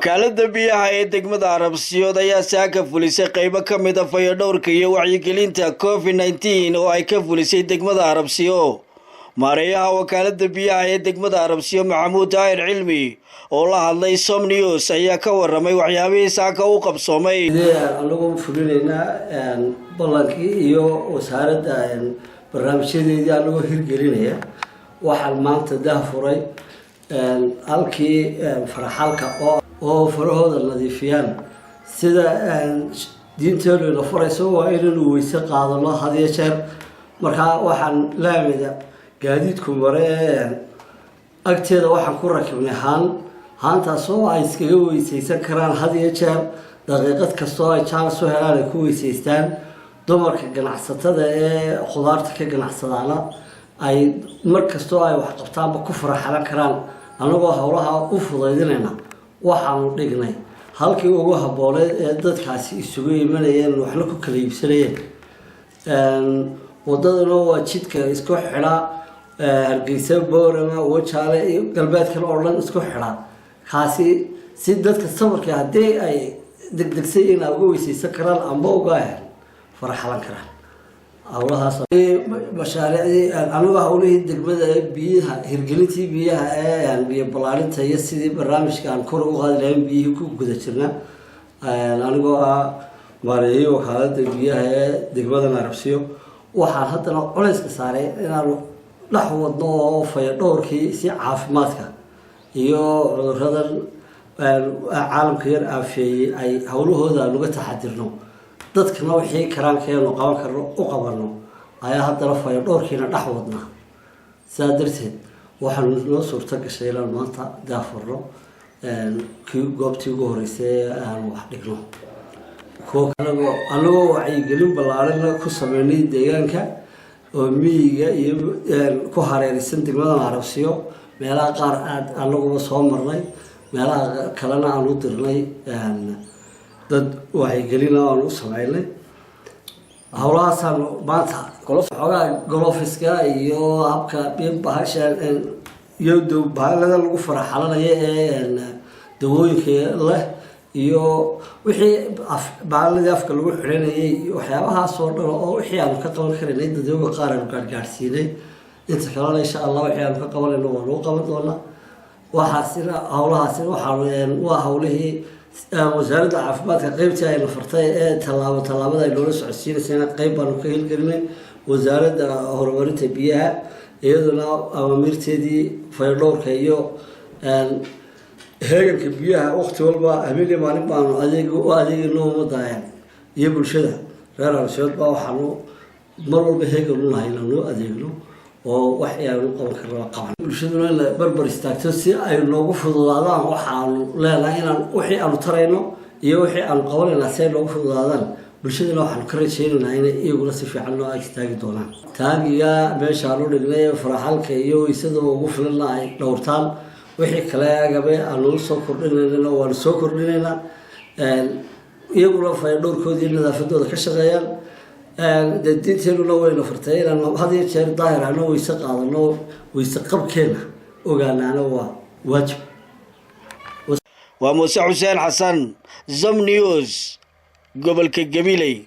wakaalada biyaha ee degmada Arabsiyood ayaa saaka fulisay qaybo ka mid ah fayadhowrka iyo wacyigelinta COVID-19 oo ay ka fulisay degmada Arabsiyood. Maareeyaha wakaalada biyaha ee degmada Arabsiyood Maxamuud Daahir Cilmi oo la hadlay Som News ayaa ka waramay waxyaabihii saaka u qabsoomay. Anagu fulinayna ballankii iyo wasaaradda barnaamijyadeedii anagu hirgelinaya waxaan maanta daahfuray halkii faraxalka oo farahooda nadiifiyaan sida diinteeduna furayso waa inuu weyse qaadano had iyo jeer marka waxaan laamida gaadiidku maree agteeda waxaan ku rakibnay haantaas oo ay iskaga weysaysan karaan had iyo jeer daqiiqad kastoo ay jaanis u helaan ay ku weysaystaan dumarka ganacsatada ee khudaarta ka ganacsadaana ay mar kastoo ay wax qabtaanba ku faraxalan karaan anagoo howlaha u fudaydinayna waxaanu dhignay halkii ugu habooneed ee dadkaasi isugu imanayeen waxna ku kala iibsanayeen wadadana waa jidka isku xidha Hargeysa Boorama Wajaale iyo galbeedkan oo dhan isku xidha kaasi si dadka safarka hadii ay degdegsay in ay ugu weysaysan karaan amba uga faraxalan karaan howlahaas mashaariicii anagu howlihii degmada biyaha hirgelintii biyaha ee biyo balaarinta iyo sidii barnaamijkan kor u qaadi lahayn biyihii ku guda jirnaa anigoo maareeyaha wakaalada biyaha ee degmada Arabsiyood waxaan haddana culayska saaray inaan dhex wadno oo fayadhowrkii si caafimaadka iyo cudurradan caalamka yar aafeeyay ay howlahooda uga taxadirno dadkana wixii karaankeenu qaban karno u qabanno ayaa haddana fayadhowrkiina dhex wadnaa sidaa darteed waxaan noo suurto gashay inaan maanta daafurno kii goobtii ugu horeysay aan wax dhigno anagoo wacyigelin ballaaran ku sameynay deegaanka oo miyiga iyo ku hareeraysan degmada Arabsiyood meelaha qaar anaguba soo marnay meelaha kalena aan u dirnay dad wacyigelin aan u sameynay howlahaasaan maanta golofiska iyo habka bahasha iyo bahalada lagu faraxalanayo ee dawooyinka leh iyo wixii baaladii afka lagu xiranayay waxyaabahaas oo dhan oo wixii aan ka qaban karinay dadweynaha qaar aan gaarsiinay inta kale insha Allah wixii aan ka qabanayno waa loo qaban doonaa waxaasina howlahaasina waa howlihii wasaaradda caafimaadka qaybtii ay nafartay ee tallaabada ay loola socodsiinaysa qayb baan ka hirgelinay wasaaradda horumarinta biyaha iyaduna amarteedii fayadhowrka iyo heeganka biyaha waqti walba habeen maalin baan adeegno wadayaan iyo bulshada reer Arabsiyood baa waxaanu mar walba heegan u nahay inaan adeegno oo wax yaanu qaban karno qaban bulshaduna la barbar istaagto si ay noogu fududaadaan waxaanu leenahay inaan wixii aanu tarayno iyo wixii aanu qabanayna si ay noogu fududaadaan bulshaduna waxaan ka rajaynaynaa inay iyaguna si fiican loo istaagi doonaan taagiga meesha aanu dhignay faraxalka iyo weysada ugu filan ay dhowrtaan wixii kale agabe aanu soo kordhinayna waan soo kordhinayna iyaguna fayadhowrkoodii nadaafadooda ka shaqeeyaan diinteeduna wayna fartay inaan had iyo jeer daahir ahno weyse qaadano weyse qabkeena ogaanaana waa waajib waa Muuse Xuseen Xasan Som News gobolka Gabiley.